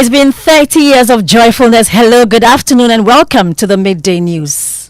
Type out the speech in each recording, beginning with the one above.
It's been 30 years of joyfulness. Hello, good afternoon, and welcome to the Midday News.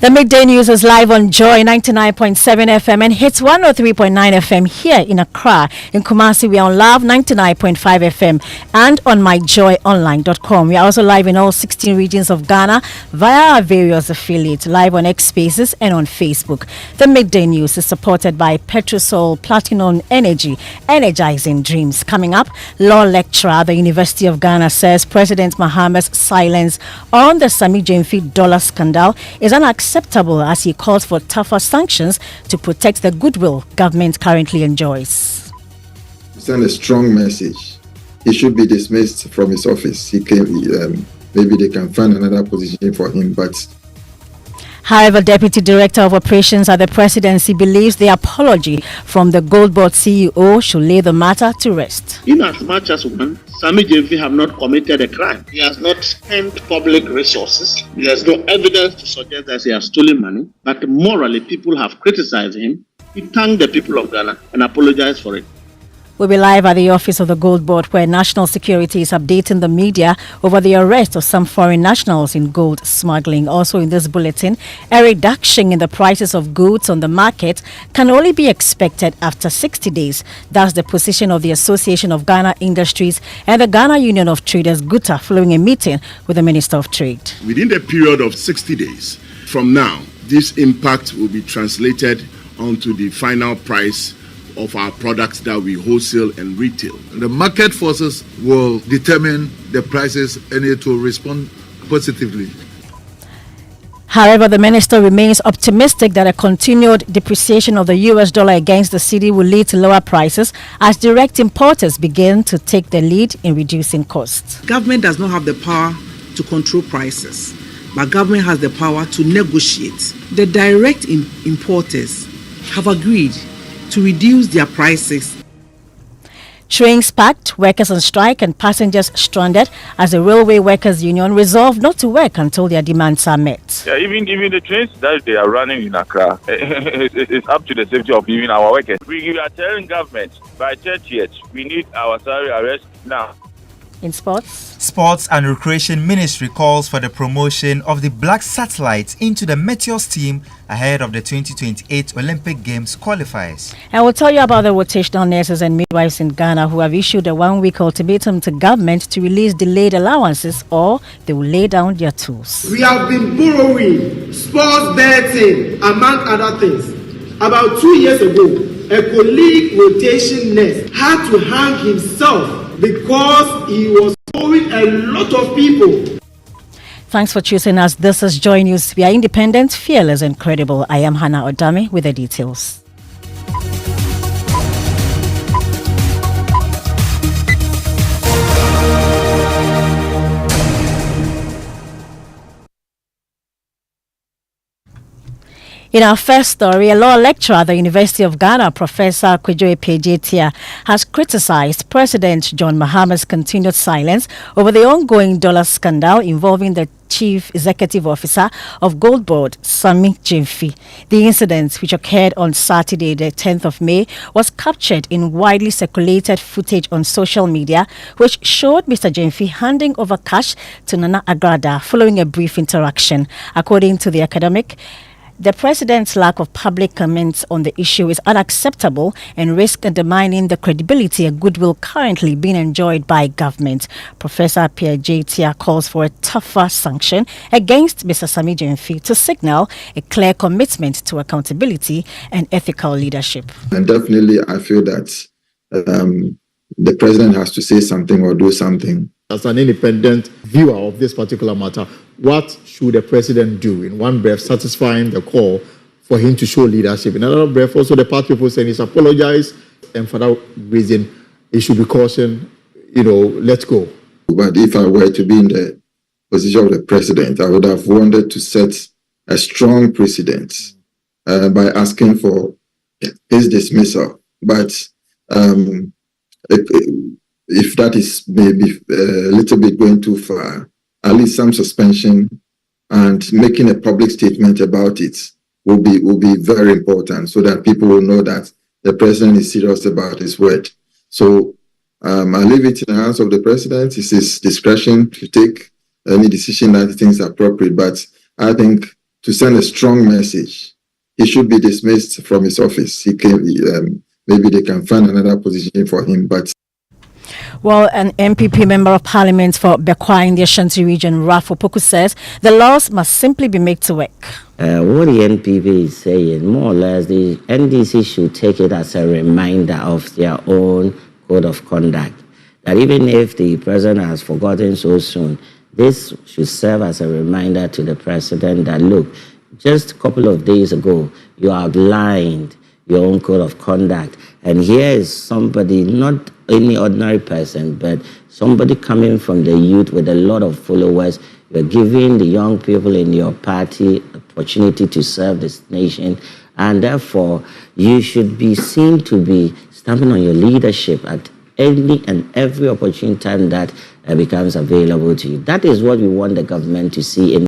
The Midday News is live on Joy 99.7 FM and hits 103.9 FM here in Accra. In Kumasi, we are on Love 99.5 FM and on myjoyonline.com. We are also live in all 16 regions of Ghana via our various affiliates, live on X Spaces and on Facebook. The Midday News is supported by Petrosol Platinum Energy, energizing dreams. Coming up, law lecturer at the University of Ghana says President Mahama's silence on the Sami Jini dollar scandal is unacceptable as he calls for tougher sanctions to protect the goodwill government currently enjoys. Send a strong message. He should be dismissed from his office. He came. Maybe they can find another position for him, but. However, Deputy Director of Operations at the Presidency believes the apology from the Gold Board CEO should lay the matter to rest. In as much as Sami Jini have not committed a crime, he has not spent public resources. There's no evidence to suggest that he has stolen money. But morally, people have criticized him. He thanked the people of Ghana and apologized for it. We'll be live at the office of the Gold Board, where National Security is updating the media over the arrest of some foreign nationals in gold smuggling. Also in this bulletin, a reduction in the prices of goods on the market can only be expected after 60 days. That's the position of the Association of Ghana Industries and the Ghana Union of Traders, GUTA, following a meeting with the Minister of Trade. Within the period of 60 days from now, this impact will be translated onto the final price of our products that we wholesale and retail. The market forces will determine the prices and it will respond positively. However, the minister remains optimistic that a continued depreciation of the US dollar against the cedi will lead to lower prices as direct importers begin to take the lead in reducing costs. Government does not have the power to control prices, but government has the power to negotiate. The direct importers have agreed to reduce their prices. Trains packed, workers on strike and passengers stranded as the Railway Workers Union resolved not to work until their demands are met. Yeah, even the trains that they are running in Accra, it's up to the safety of even our workers. We are telling government by 30th, we need our salary arrest now. In sports and Recreation Ministry calls for the promotion of the Black Satellites into the Meteors team ahead of the 2028 Olympic Games qualifiers. And we'll tell you about the rotational nurses and midwives in Ghana who have issued a one-week ultimatum to government to release delayed allowances or they will lay down their tools. We have been borrowing, sports betting, among other things. About 2 years ago, a colleague rotation nurse had to hang himself because he was owing a lot of people. Thanks for choosing us. This is Joy News. We are independent, fearless, and credible. I am Hannah Odame with the details. In our first story, a law lecturer at the University of Ghana, Professor Kwadwo Epejetia, has criticized President John Mahama's continued silence over the ongoing dollar scandal involving the Chief Executive Officer of Gold Board, Sami Jini. The incident, which occurred on Saturday, the 10th of May, was captured in widely circulated footage on social media, which showed Mr. Jini handing over cash to Nana Agrada following a brief interaction. According to the academic, the president's lack of public comments on the issue is unacceptable and risks undermining the credibility and goodwill currently being enjoyed by government. Professor Epejetia calls for a tougher sanction against Mr. Sami Jini to signal a clear commitment to accountability and ethical leadership. And definitely, I feel that the president has to say something or do something. As an independent viewer of this particular matter, what should the president do? In one breath, satisfying the call for him to show leadership. In another breath, also the party people saying he's apologized, and for that reason, he should be cautioned, let's go. But if I were to be in the position of the president, I would have wanted to set a strong precedent by asking for his dismissal. But if that is maybe a little bit going too far, at least some suspension and making a public statement about it will be very important so that people will know that the president is serious about his word. So I leave it in the hands of the president. It's his discretion to take any decision that he thinks appropriate. But I think to send a strong message, he should be dismissed from his office. He can, maybe they can find another position for him. But well, an MPP member of parliament for Bekwa in the Ashanti region, Rafo Poku, says the laws must simply be made to work. What the NPP is saying, more or less, the NDC should take it as a reminder of their own code of conduct. That even if the president has forgotten so soon, this should serve as a reminder to the president that, look, just a couple of days ago, you outlined your own code of conduct. And here is somebody, not any ordinary person, but somebody coming from the youth with a lot of followers. You're giving the young people in your party opportunity to serve this nation. And therefore, you should be seen to be stamping on your leadership at any and every opportune time that becomes available to you. That is what we want the government to see in.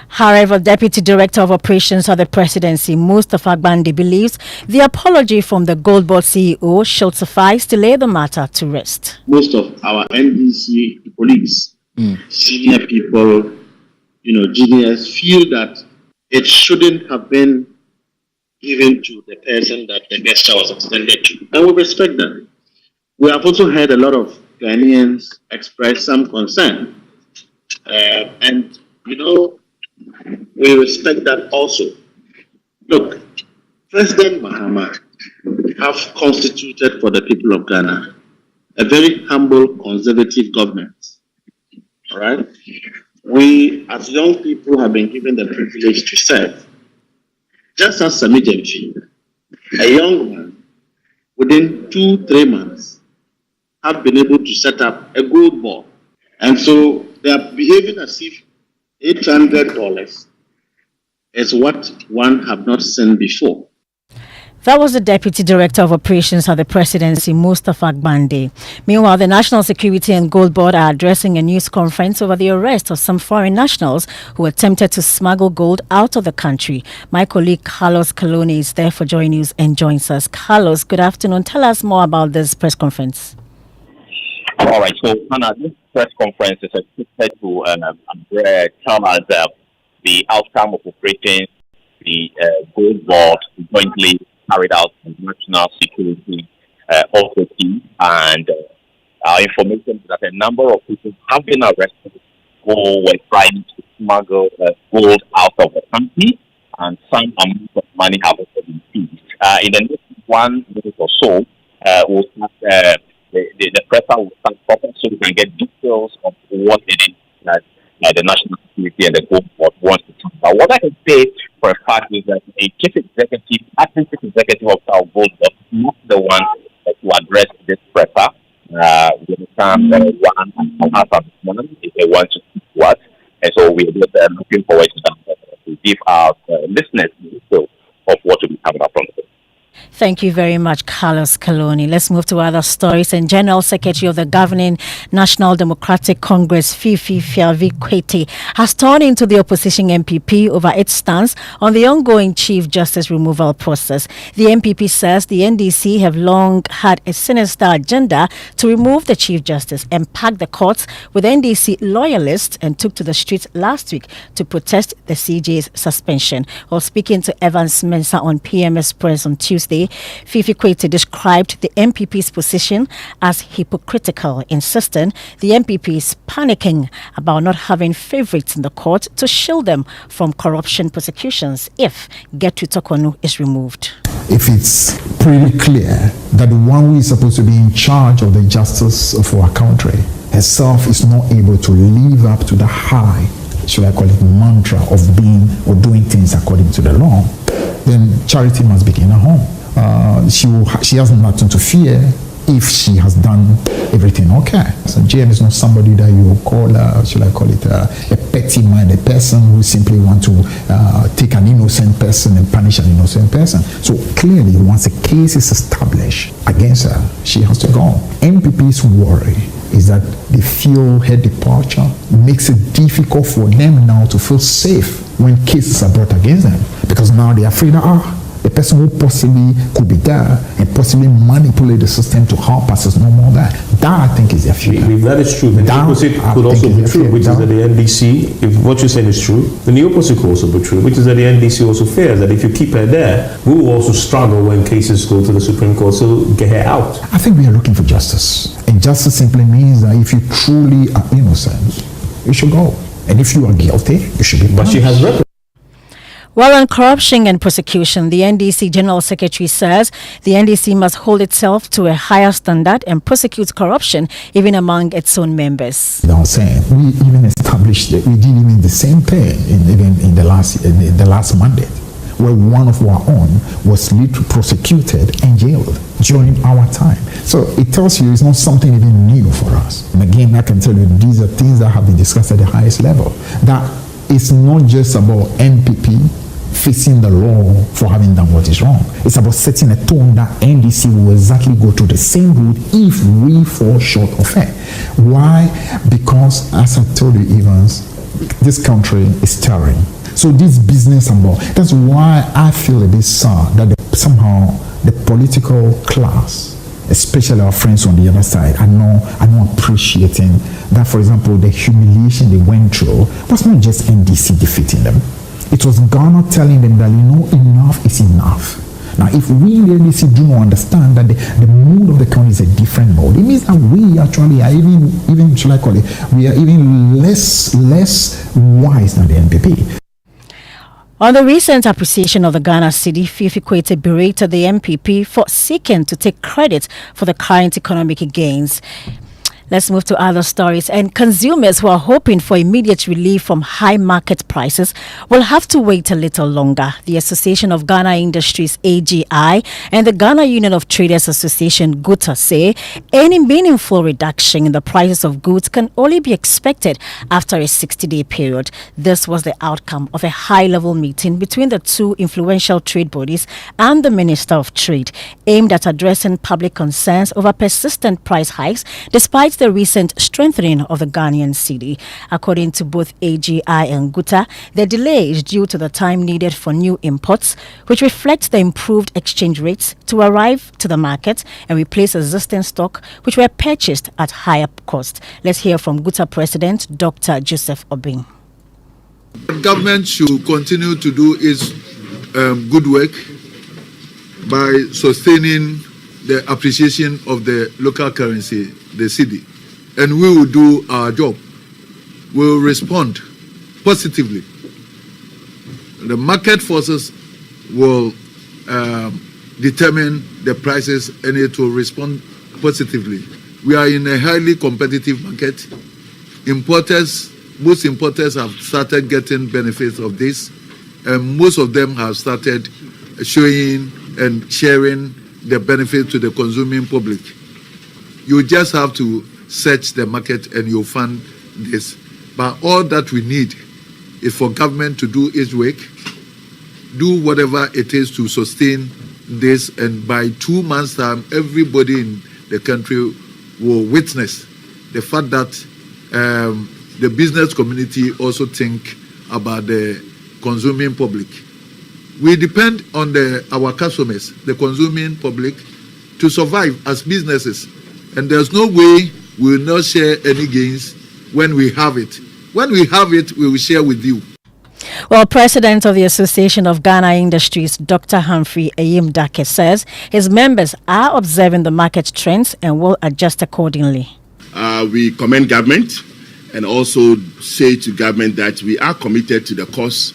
However, Deputy Director of Operations of the Presidency, Mustafa Gbande, believes the apology from the Gold Board CEO should suffice to lay the matter to rest. Most of our NDC police, senior people, juniors, feel that it shouldn't have been given to the person that the gesture was extended to. And we respect that. We have also heard a lot of Ghanaians express some concern. And we respect that also. Look, President Mahama have constituted for the people of Ghana a very humble, conservative government. All right? We, as young people, have been given the privilege to serve. Just as Sami Jini, a young man, within 2-3 months, have been able to set up a gold board. And so they are behaving as if $800 is what one have not seen before. That was the Deputy Director of Operations of the Presidency, Mustafa Gbande. Meanwhile, the National Security and Gold Board are addressing a news conference over the arrest of some foreign nationals who attempted to smuggle gold out of the country. My colleague Carlos Coloni is there for Joy News and joins us. Carlos, good afternoon. Tell us more about this press conference. All right, so Hannah, this press conference is expected to tell us the outcome of operating the Gold Board jointly carried out on national security authority, and our information is that a number of people have been arrested who were trying to smuggle gold out of the country, and some amount of money have also been seized. In the next 1 minute or so, we'll start, the presser will start talking so we can get details of what it is that the National Security and the Gold Board wants to talk about. What I can say for a fact is that a acting chief executive of our Gold Board is not the one to address this presser. We understand one if they want to speak to us, and so we're just looking forward to that to give our listeners details of what will be coming up from this. Thank you very much, Carlos Coloni. Let's move to other stories. And General Secretary of the governing National Democratic Congress, Fifi Kwete, has turned into the opposition MPP over its stance on the ongoing Chief Justice removal process. The MPP says the NDC have long had a sinister agenda to remove the Chief Justice and pack the courts with NDC loyalists and took to the streets last week to protest the CJ's suspension. While speaking to Evans Mensah on PMS Press on Tuesday, Fifi Kwete described the MPP's position as hypocritical, insisting the MPP is panicking about not having favourites in the court to shield them from corruption prosecutions if Getu Tokonu is removed. If it's pretty clear that the one who is supposed to be in charge of the justice of our country herself is not able to live up to the high, should I call it, mantra of being or doing things according to the law, then charity must begin at home. She has nothing to fear if she has done everything okay. So JM is not somebody that you call, should I call it, a petty-minded person who simply want to take an innocent person and punish an innocent person. So clearly, once a case is established against her, she has to go. MPP's worry is that they feel her departure makes it difficult for them now to feel safe when cases are brought against them, because now they are afraid that The person who possibly could be there and possibly manipulate the system to help us is no more there. That, I think, is their fear. If that is true, then the opposite could also be true, which is that the NDC, if what you're saying is true, then the opposite could also be true, which is that the NDC also fears that if you keep her there, we will also struggle when cases go to the Supreme Court, so get her out. I think we are looking for justice. And justice simply means that if you truly are innocent, you should go. And if you are guilty, you should be punished. But she has record. Well, on corruption and prosecution, the NDC General Secretary says the NDC must hold itself to a higher standard and prosecute corruption even among its own members. I'm saying we even established that we did even the same thing in the last mandate, where one of our own was prosecuted and jailed during our time. So it tells you it's not something even new for us. And again, I can tell you these are things that have been discussed at the highest level. That it's not just about NPP facing the law for having done what is wrong. It's about setting a tone that NDC will exactly go to the same route if we fall short of it. Why? Because, as I told you, Evans, this country is stirring. So this business about, that's why I feel a bit sad that somehow the political class, especially our friends on the other side, are not appreciating that, for example, the humiliation they went through was not just NDC defeating them. It was Ghana telling them that, enough is enough. Now, if we really do not understand that the mood of the country is a different mode, it means that we actually are even shall I call it, we are even less wise than the NPP. On the recent appreciation of the Ghana cedi, Fifi Kwete berated the MPP for seeking to take credit for the current economic gains. Let's move to other stories. And consumers who are hoping for immediate relief from high market prices will have to wait a little longer. The Association of Ghana Industries, AGI, and the Ghana Union of Traders Association, GUTA, say any meaningful reduction in the prices of goods can only be expected after a 60-day period. This was the outcome of a high-level meeting between the two influential trade bodies and the Minister of Trade, aimed at addressing public concerns over persistent price hikes despite the recent strengthening of the Ghanaian cedi. According to both AGI and GUTA, the delay is due to the time needed for new imports, which reflects the improved exchange rates to arrive to the market and replace existing stock, which were purchased at higher cost. Let's hear from GUTA President Dr. Joseph Obing. The government should continue to do its good work by sustaining the appreciation of the local currency, the cedi, and we will do our job. We will respond positively. The market forces will determine the prices and it will respond positively. We are in a highly competitive market. Most importers have started getting benefits of this, and most of them have started showing and sharing the benefit to the consuming public. You just have to search the market and you'll find this. But all that we need is for government to do its work, do whatever it is to sustain this, and by 2 months' time, everybody in the country will witness the fact that the business community also think about the consuming public. We depend on our customers, the consuming public, to survive as businesses. And there's no way we will not share any gains when we have it. When we have it, we will share with you. Well, President of the Association of Ghana Industries, Dr. Humphrey Ayim-Dake, says his members are observing the market trends and will adjust accordingly. We commend government and also say to government that we are committed to the cause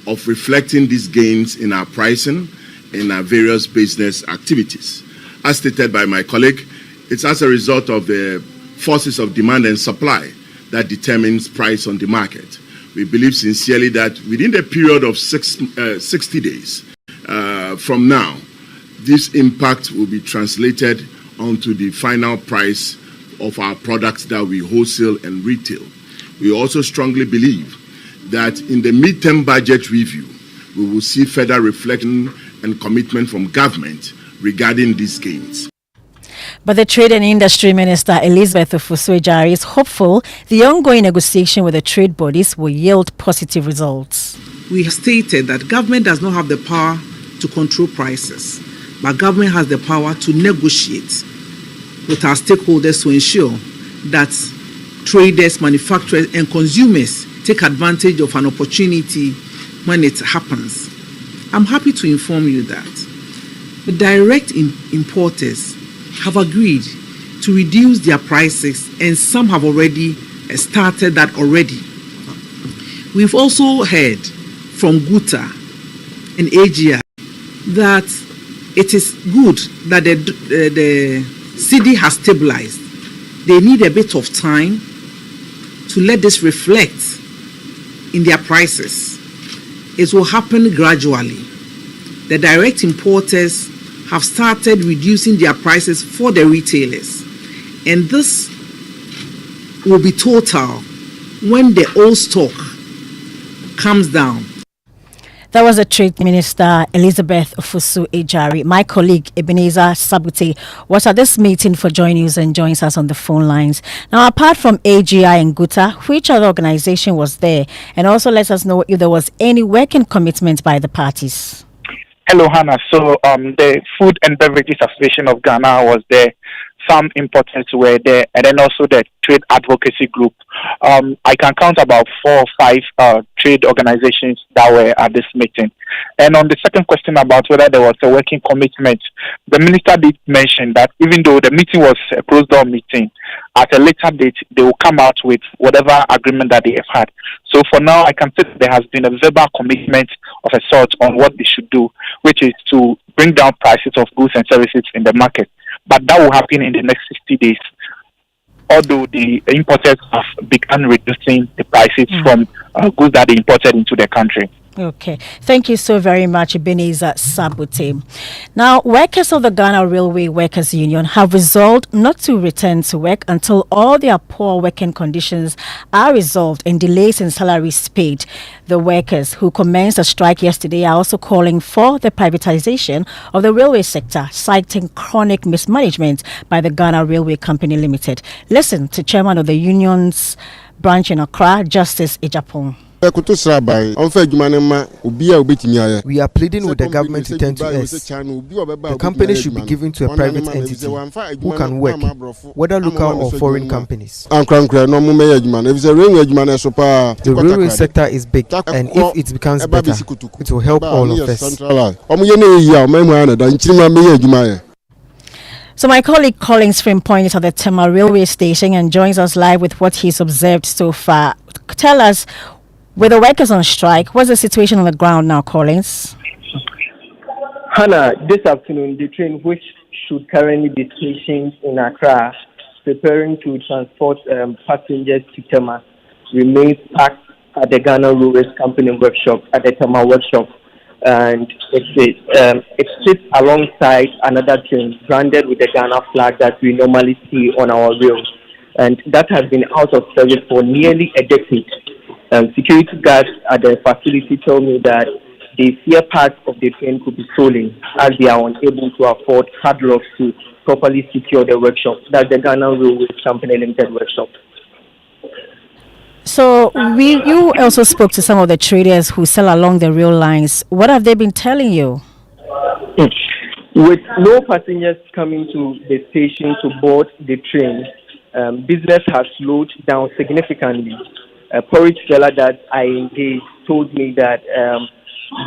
of reflecting these gains in our pricing in our various business activities. As stated by my colleague, it's as a result of the forces of demand and supply that determines price on the market. We believe sincerely that within the period of 60 days from now, this impact will be translated onto the final price of our products that we wholesale and retail. We also strongly believe that in the midterm budget review, we will see further reflection and commitment from government regarding these gains. But the Trade and Industry Minister, Elizabeth Ofosu-Adjare, is hopeful the ongoing negotiation with the trade bodies will yield positive results. We have stated that government does not have the power to control prices, but government has the power to negotiate with our stakeholders to ensure that traders, manufacturers, and consumers take advantage of an opportunity when it happens. I'm happy to inform you that the direct importers have agreed to reduce their prices, and some have already started that already. We've also heard from GUTA and AGI that it is good that the cedi has stabilized. They need a bit of time to let this reflect in their prices. It will happen gradually. The direct importers have started reducing their prices for the retailers, and this will be total when the old stock comes down. That was the Trade Minister Elizabeth Ofosu Ejari. My colleague Ebenezer Sabute was at this meeting for Joy News and joins us on the phone lines. Now, apart from AGI and GUTA, which other organization was there? And also let us know if there was any working commitment by the parties. Hello, Hannah. So the Food and Beverages Association of Ghana was there. Some importers were there, and then also the Trade Advocacy Group. I can count about 4 or 5 trade organizations that were at this meeting. And on the second question about whether there was a working commitment, the minister did mention that even though the meeting was a closed-door meeting, at a later date, they will come out with whatever agreement that they have had. So for now, I can say that there has been a verbal commitment of a sort on what they should do, which is to bring down prices of goods and services in the market. But that will happen in the next 60 days. Although the importers have begun reducing the prices from goods that they imported into the country. Okay. Thank you so very much, Ebenezer Sabute. Now, workers of the Ghana Railway Workers Union have resolved not to return to work until all their poor working conditions are resolved and delays in salaries paid. The workers who commenced a strike yesterday are also calling for the privatization of the railway sector, citing chronic mismanagement by the Ghana Railway Company Limited. Listen to Chairman of the union's branch in Accra, Justice Ejapong. We are pleading with the government to turn to us. The company should be given to a private entity who can work, whether local or foreign companies. The railway sector is big, and if it becomes better, it will help all of us. So my colleague Collins Frimpong is at the Tema railway station and joins us live with what he's observed so far. Tell us, with the workers on strike, what's the situation on the ground now, Collins? Hannah, this afternoon, the train which should currently be stationed in Accra, preparing to transport passengers to Tema, remains packed at the Ghana Railways Company workshop, at the Tema workshop. And it sits alongside another train branded with the Ghana flag that we normally see on our rails. And that has been out of service for nearly a decade. Security guards at the facility told me that they fear parts of the train could be stolen as they are unable to afford padlocks to properly secure the workshop. That's the Ghana Railways Company Limited workshop. So you also spoke to some of the traders who sell along the rail lines. What have they been telling you? With no passengers coming to the station to board the train, business has slowed down significantly. A porridge seller that I engaged told me that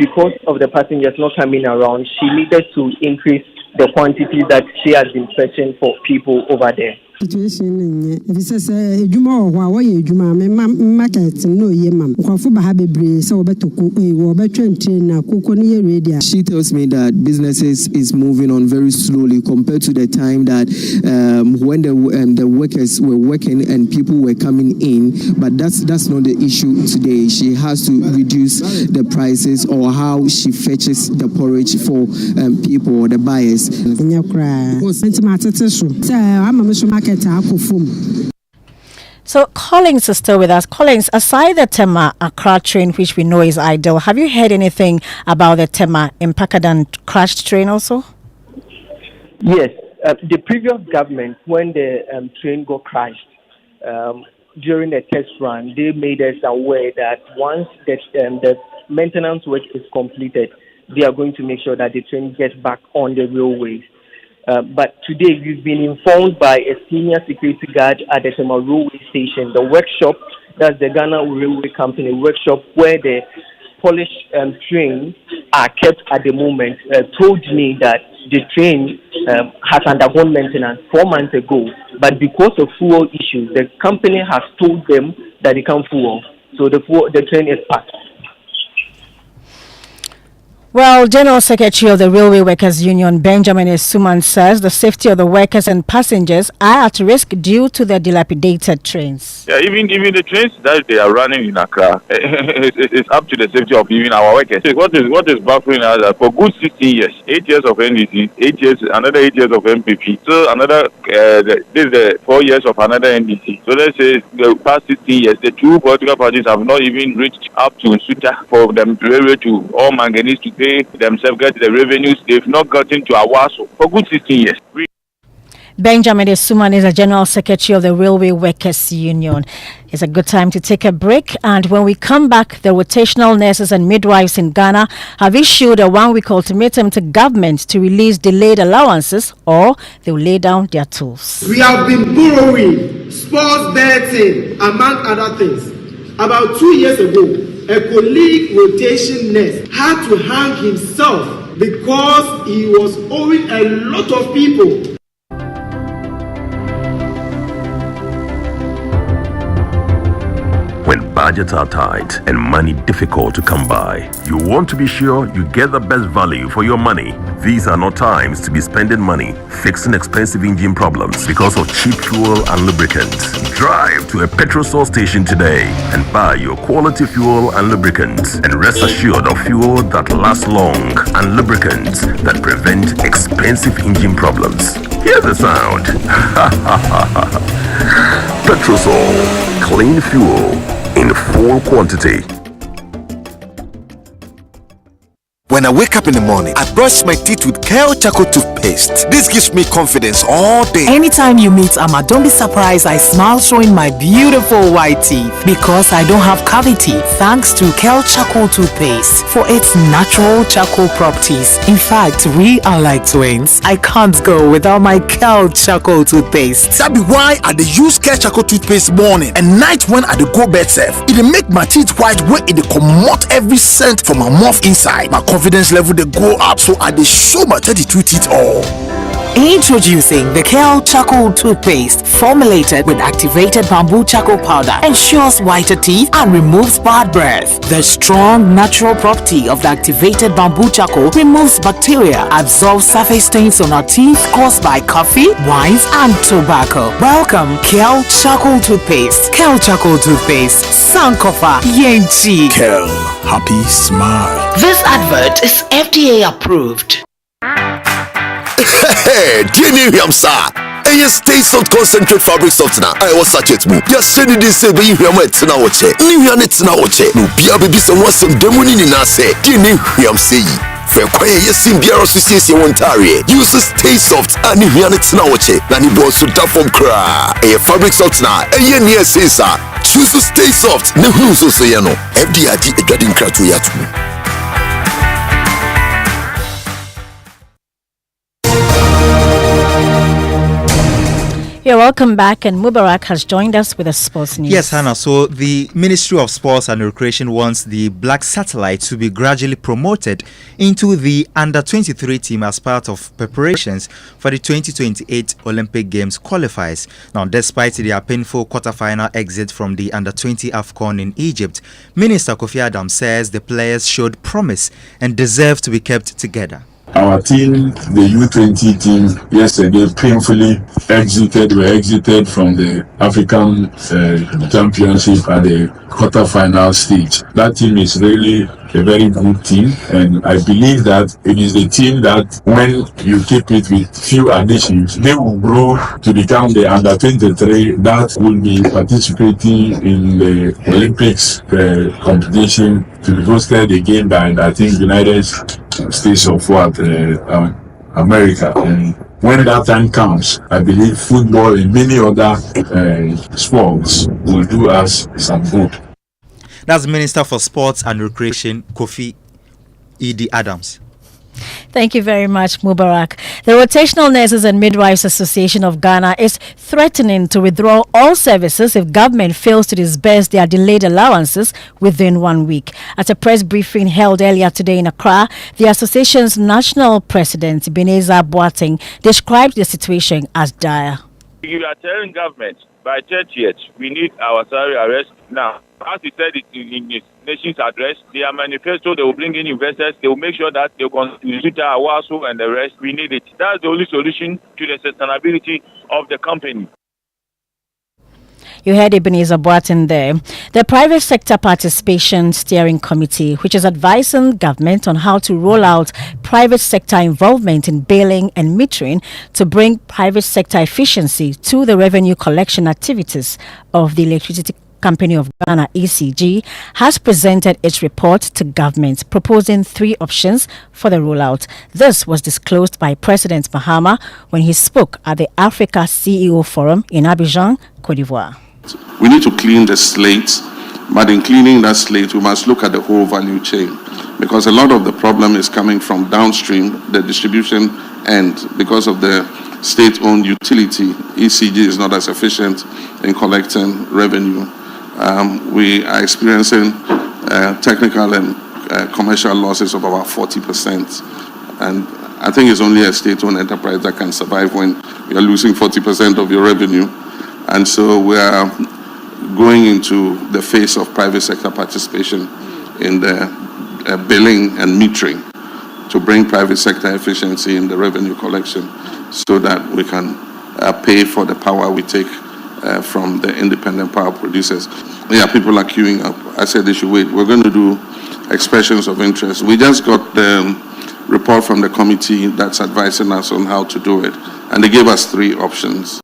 because of the passengers not coming around, she needed to increase the quantity that she has been fetching for people over there. Situation if it says edwuma or why edwuma market no ye mam kwafo ba ha bebre say obetoku wo betwentren na kokko ne ready. She tells me that businesses is moving on very slowly compared to the time that when the workers were working and people were coming in, but that's not the issue today. She has to reduce the prices or how she fetches the porridge for people or the buyers. So Collins is still with us. Collins, aside the Tema Accra train, which we know is idle, have you heard anything about the Tema Mpakadan crashed train also? Yes. The previous government, when the train got crashed, during the test run, they made us aware that once the maintenance work is completed, they are going to make sure that the train gets back on the railways. But today we've been informed by a senior security guard at the Tema railway station, the workshop, that's the Ghana Railway Company workshop, where the polished trains are kept at the moment, told me that the train has undergone maintenance 4 months ago, but because of fuel issues, the company has told them that they can't fuel, so the train is parked. Well, General Secretary of the Railway Workers Union, Benjamin Suman, says the safety of the workers and passengers are at risk due to the dilapidated trains. Yeah, even the trains that they are running in Accra, it's up to the safety of even our workers. What is baffling us that for good 16 years, 8 years of NDC, 8 years, another 8 years of MPP, so another, this is the 4 years of another NDC. So let's say the past 16 years, the two political parties have not even reached up to Suta for them railway to all manganese to pay themselves, get the revenues. They've not gotten to Awaso for good 16 years. Benjamin Suman is a General Secretary of the Railway Workers Union. It's a good time to take a break, and when we come back, the rotational nurses and midwives in Ghana have issued a one-week ultimatum to government to release delayed allowances or they will lay down their tools. We have been borrowing, sports betting, among other things. About 2 years ago, a colleague rotation nurse had to hang himself because he was owing a lot of people. When budgets are tight and money difficult to come by, you want to be sure you get the best value for your money. These are not times to be spending money fixing expensive engine problems because of cheap fuel and lubricants. Drive to a petrol source station today and buy your quality fuel and lubricants, and rest assured of fuel that lasts long and lubricants that prevent expensive engine problems. Hear the sound. Petrosol, clean fuel in full quantity. When I wake up in the morning, I brush my teeth with Kale Charcoal toothpaste. This gives me confidence all day. Anytime you meet Amma, don't be surprised I smile showing my beautiful white teeth because I don't have cavity thanks to Kale Charcoal toothpaste for its natural charcoal properties. In fact, we are like twins. I can't go without my Kale Charcoal toothpaste. That be why I dey use Kale Charcoal toothpaste morning and night when I dey go bed safe. It dey make my teeth white when it dey comot every scent from my mouth inside. My confidence level they go up, so I dey show my 32 teeth all. Introducing the Kale Charcoal toothpaste, formulated with activated bamboo charcoal powder, ensures whiter teeth and removes bad breath. The strong natural property of the activated bamboo charcoal removes bacteria, absorbs surface stains on our teeth caused by coffee, wines, and tobacco. Welcome, Kale Charcoal toothpaste. Kale Charcoal toothpaste, Sankofa Yenchi. Kale, happy smile. This advert is FDA approved. Hey, Dini Hamsa. And you stay soft concentrate fabric softener. I was such it move. Just send this say be here met na oche. Ni here net na oche. No bia baby some was some demoni ni na say. Dini Hamsa yi. Fe kwaye yesim biara so siesie wontare. Use stay soft and here net na oche. Na ni boss so da from cra. A fabric softener. E ye near say sa. Choose to stay soft. Ne hu so say no. FDID edwadin krato yatu. Yeah, welcome back, and Mubarak has joined us with the sports news. Yes, Hannah. So the Ministry of Sports and Recreation wants the Black Satellites to be gradually promoted into the Under-23 team as part of preparations for the 2028 Olympic Games qualifiers. Now, despite their painful quarter-final exit from the Under-20 AFCON in Egypt, Minister Kofi Adam says the players showed promise and deserve to be kept together. Our team, the U20 team, yesterday painfully were exited from the African Championship at the quarter-final stage. That team is really a very good team, and I believe that it is the team that when you keep it with few additions, they will grow to become the Under-23 that will be participating in the Olympics competition to be hosted again by, I think, United States of America. And when that time comes, I believe football and many other sports will do us some good. That's Minister for Sports and Recreation, Kofi E.D. Adams. Thank you very much, Mubarak. The Rotational Nurses and Midwives Association of Ghana is threatening to withdraw all services if government fails to disburse their delayed allowances within 1 week. At a press briefing held earlier today in Accra, the association's national president, Ebenezer Boateng, described the situation as dire. We are telling government by 30th we need our salary arrest now. As he said it in his nation's address, their manifesto, they will bring in investors, they will make sure that they will consider our WASO and the rest. We need it. That's the only solution to the sustainability of the company. You heard Ebenezer Boateng there. The Private Sector Participation Steering Committee, which is advising government on how to roll out private sector involvement in billing and metering to bring private sector efficiency to the revenue collection activities of the Electricity Company of Ghana, ECG, has presented its report to government, proposing 3 options for the rollout. This was disclosed by President Mahama when he spoke at the Africa CEO Forum in Abidjan, Cote d'Ivoire. We need to clean the slate, but in cleaning that slate, we must look at the whole value chain, because a lot of the problem is coming from downstream, the distribution end, because of the state-owned utility. ECG is not as efficient in collecting revenue. We are experiencing technical and commercial losses of about 40%. And I think it's only a state-owned enterprise that can survive when you're losing 40% of your revenue. And so we are going into the phase of private sector participation in the billing and metering to bring private sector efficiency in the revenue collection so that we can pay for the power we take from the independent power producers. Yeah, people are queuing up. I said they should wait. We're going to do expressions of interest. We just got the report from the committee that's advising us on how to do it, and they gave us 3 options.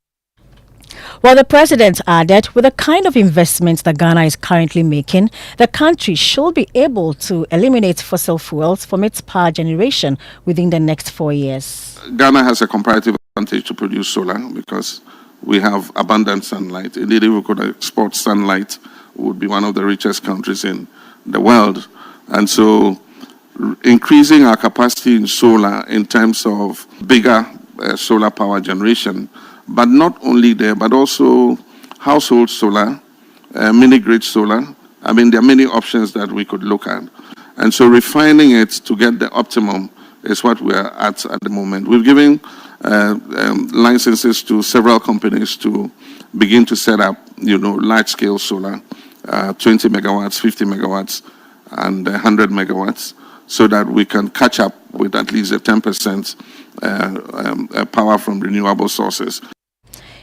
Well, the president added, with the kind of investments that Ghana is currently making, the country should be able to eliminate fossil fuels from its power generation within the next 4 years. Ghana has a comparative advantage to produce solar because we have abundant sunlight. Indeed, if we could export sunlight, we would be one of the richest countries in the world. And so increasing our capacity in solar in terms of bigger solar power generation, but not only there, but also household solar, mini-grid solar. I mean, there are many options that we could look at. And so refining it to get the optimum is what we are at the moment. We've given licenses to several companies to begin to set up, large-scale solar, 20 megawatts, 50 megawatts, and 100 megawatts, so that we can catch up with at least a 10% power from renewable sources.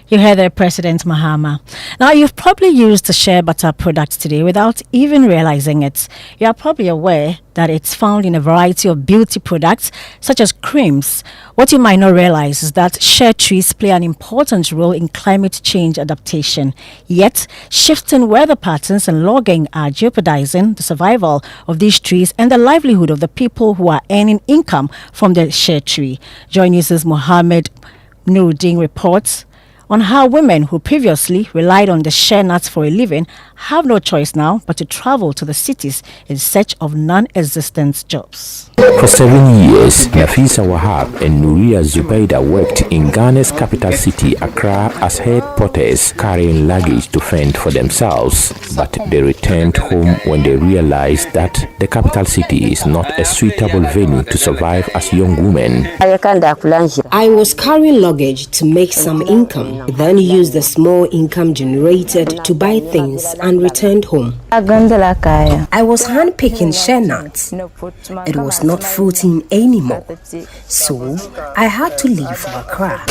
You heard the President Mahama. Now, you've probably used the shea butter product today without even realizing it. You are probably aware that it's found in a variety of beauty products, such as creams. What you might not realize is that shea trees play an important role in climate change adaptation. Yet, shifting weather patterns and logging are jeopardizing the survival of these trees and the livelihood of the people who are earning income from the shea tree. Joy News' Mohammed Nuruddin reports on how women who previously relied on the shea nuts for a living have no choice now but to travel to the cities in search of non-existent jobs. For 7 years, Nafisa Wahab and Nuria Zubaida worked in Ghana's capital city, Accra, as head porters carrying luggage to fend for themselves. But they returned home when they realized that the capital city is not a suitable venue to survive as young women. I was carrying luggage to make some income, then used the small income generated to buy things and returned home. I was hand-picking shea nuts. It was not fruiting anymore, so I had to leave for Accra.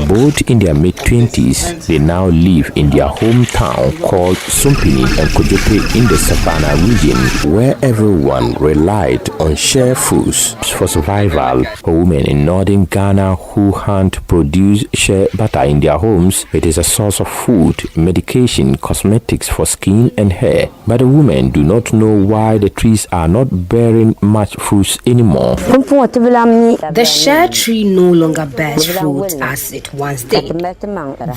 Both in their mid-20s, they now live in their hometown called Sumpini and Kojope in the Savannah region, where everyone relied on shea fruits for survival. For women in northern Ghana who hand-produce shea butter butter in their homes, it is a source of food, medication, cosmetics for skin and hair. But the women do not know why the trees are not bearing much fruits anymore. The shea tree no longer bears fruit as it once did.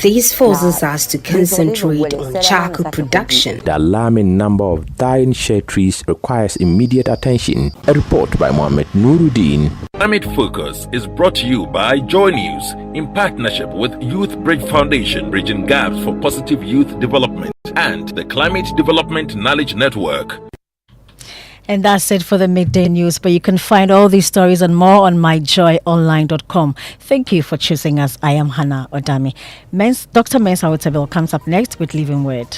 This forces us to concentrate on charcoal production. The alarming number of dying shea trees requires immediate attention. A report by Mohammed Nuruddin. Climate Focus is brought to you by Joy News in partnership with Youth Bridge Foundation, bridging gaps for positive youth development, and the Climate Development Knowledge Network. And that's it for the Midday News. But you can find all these stories and more on myjoyonline.com. Thank you for choosing us. I am Hannah Odame. Dr. Mensa Wotabil comes up next with Living Word.